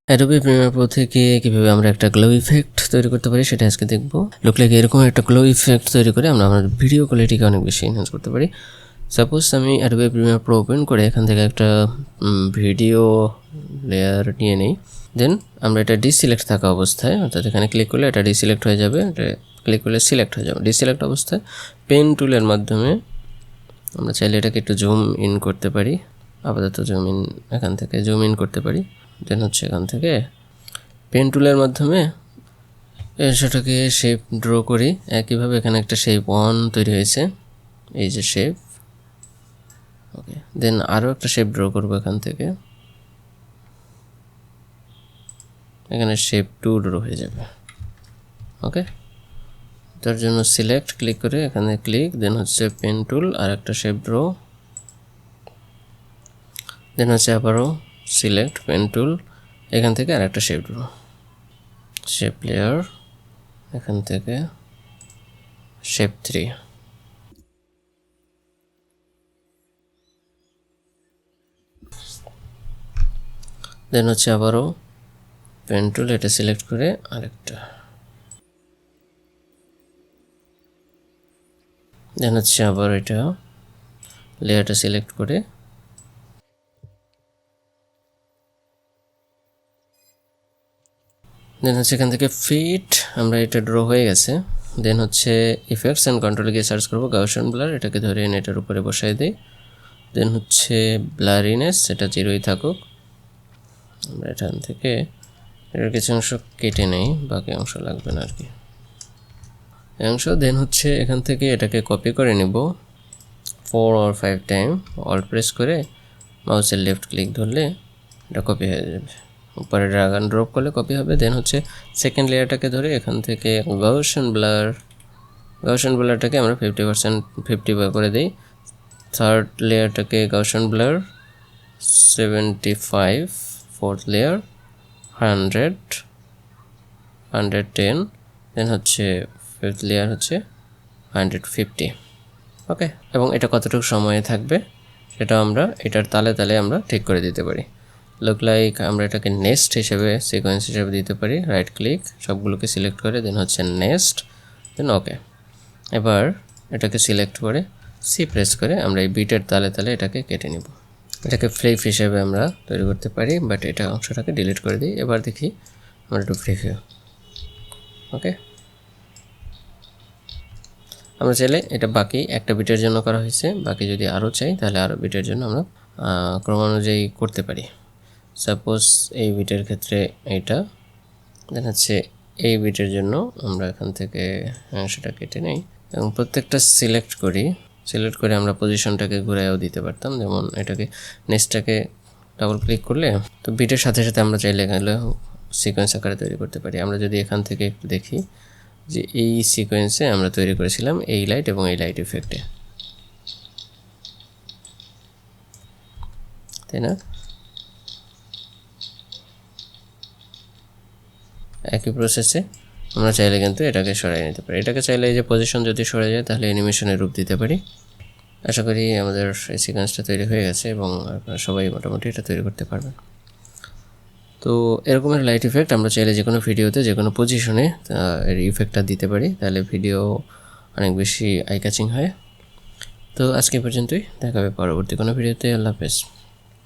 Adobe Premiere Pro থেকে কীভাবে আমরা একটা গ্লো ইফেক্ট তৈরি করতে পারি সেটা আজকে দেখব। লুক লাইক এরকম একটা গ্লো ইফেক্ট তৈরি করে আমরা আমাদের ভিডিও কোয়ালিটিকে অনেক বেশি এনহ্যান্স করতে পারি। সাপোজ আমি অ্যাডোবি প্রিমিয়ার প্রো ওপেন করে এখান থেকে একটা ভিডিও লেয়ার নিয়ে নিই। দেন আমরা এটা ডিসিলেক্ট থাকা অবস্থায়, অর্থাৎ এখানে ক্লিক করলে এটা ডিসিলেক্ট হয়ে যাবে, এটা ক্লিক করলে সিলেক্ট হয়ে যাবে। ডিসিলেক্ট অবস্থায় পেন টুলের মাধ্যমে আমরা চাইলে এটাকে একটু জুম ইন করতে পারি। আপাতত জুম ইন, এখান থেকে জুম ইন করতে পারি। দেন হচ্ছে এখান থেকে পেন টুলের মাধ্যমে সেটাকে শেপ ড্র করি। একইভাবে এখানে একটা শেপ 1 তৈরি হয়েছে, এই যে শেপ। ওকে, দেন আরও একটা শেপ ড্র করবো এখান থেকে, এখানে শেপ 2 ড্র হয়ে যাবে। ওকে, তার জন্য সিলেক্ট ক্লিক করে এখানে ক্লিক, দেন হচ্ছে পেন টুল আর একটা শেপ ড্র, দেন হচ্ছে আবারও সিলেক্ট পেন টুল, এখান থেকে আর একটা শেপ ড্র, শেপ লেয়ার, এখান থেকে শেপ 3। দেন হচ্ছে আবারও পেন টুল, এটা সিলেক্ট করে আরেকটা, দেন হচ্ছে আবার এটা লেয়ারটা সিলেক্ট করে দেন হচ্ছে এখান থেকে ফিট, আমরা এটা ড্র হয়ে গেছে। দেন হচ্ছে ইফেক্টস অ্যান্ড কন্ট্রোলে গিয়ে সার্চ করবো গাউসিয়ান ব্লার, এটাকে ধরে এনে এটার উপরে বসাই দিই। দেন হচ্ছে ব্লারিনেস, এটা 0ই থাকুক। আমরা এখান থেকে এটার কিছু অংশ কেটে নেই, বাকি অংশ লাগবে না আর কি, এই অংশ। দেন হচ্ছে এখান থেকে এটাকে কপি করে নিব 4 or 5 টাইম, অল্ট প্রেস করে মাউসের লেফট ক্লিক ধরলে এটা কপি হয়ে যাবে, উপরে ড্র্যাগ অ্যান্ড ড্রপ করলে কপি হবে। দেন হচ্ছে সেকেন্ড লেয়ারটাকে ধরে এখান থেকে গাউসিয়ান ব্লারটাকে আমরা 50% করে দিই। থার্ড লেয়ারটাকে Gaussian blur 75, fourth layer 110, then হচ্ছে ফিফথ লেয়ার হচ্ছে 150। ওকে, এবং এটা কতটুকু সময়ে থাকবে সেটা আমরা এটার তালে তালে আমরা ঠিক করে দিতে পারি। লুক লাইক আমরা এটাকে নেক্সট হিসেবে, সিকোয়েন্স হিসেবে দিতে পারি। রাইট ক্লিক, সবগুলোকে সিলেক্ট করে দেন হচ্ছে নেক্সট, দেন ওকে। এবার এটাকে সিলেক্ট করে সি প্রেস করে আমরা এই বিটের তালে তালে এটাকে কেটে নিব। এটাকে ফ্লিপ হিসেবে আমরা তৈরি করতে পারি, বাট এটা অংশটাকে ডিলিট করে দিই। এবার দেখি আমরা একটু প্রিভিউ। ওকে, আমরা চাইলে এটা বাকি একটা বিটের জন্য করা হয়েছে, বাকি যদি আরও চাই তাহলে আরও বিটের জন্য আমরা ক্রমানুযায়ী করতে পারি। সাপোজ এই বিটের ক্ষেত্রে এইটা, দেন হচ্ছে এই বিটের জন্য আমরা এখান থেকে সেটা কেটে নেই এবং প্রত্যেকটা সিলেক্ট করে আমরা পজিশনটাকে ঘুরাইও দিতে পারতাম। যেমন এটাকে নেক্সটটাকে ডাবল ক্লিক করলে তো বিটের সাথে সাথে আমরা চাইলে এখানে সিকোয়েন্স আকারে তৈরি করতে পারি। আমরা যদি এখান থেকে একটু দেখি যে এই সিকোয়েন্সে আমরা তৈরি করেছিলাম এই লাইট এবং এই লাইট ইফেক্টে, তাই না? একই প্রসেসে আমরা চাইলে কিন্তু এটাকে সরাই নিতে পারি। এটাকে চাইলে এই যে পজিশন যদি সরে যায় তাহলে অ্যানিমেশনের রূপ দিতে পারি। আশা করি আমাদের এই সিকোয়েন্সটা তৈরি হয়ে গেছে এবং আপনারা সবাই মোটামুটি এটা তৈরি করতে পারবেন। তো এরকমের লাইট ইফেক্ট আমরা চাইলে যে কোনো ভিডিওতে যে কোনো পজিশনে এর ইফেক্টটা দিতে পারি, তাহলে ভিডিও অনেক বেশি আই ক্যাচিং হয়। তো আজকে পর্যন্তই, দেখা হবে পরবর্তী কোনো ভিডিওতে। আল্লাহ হাফেজ।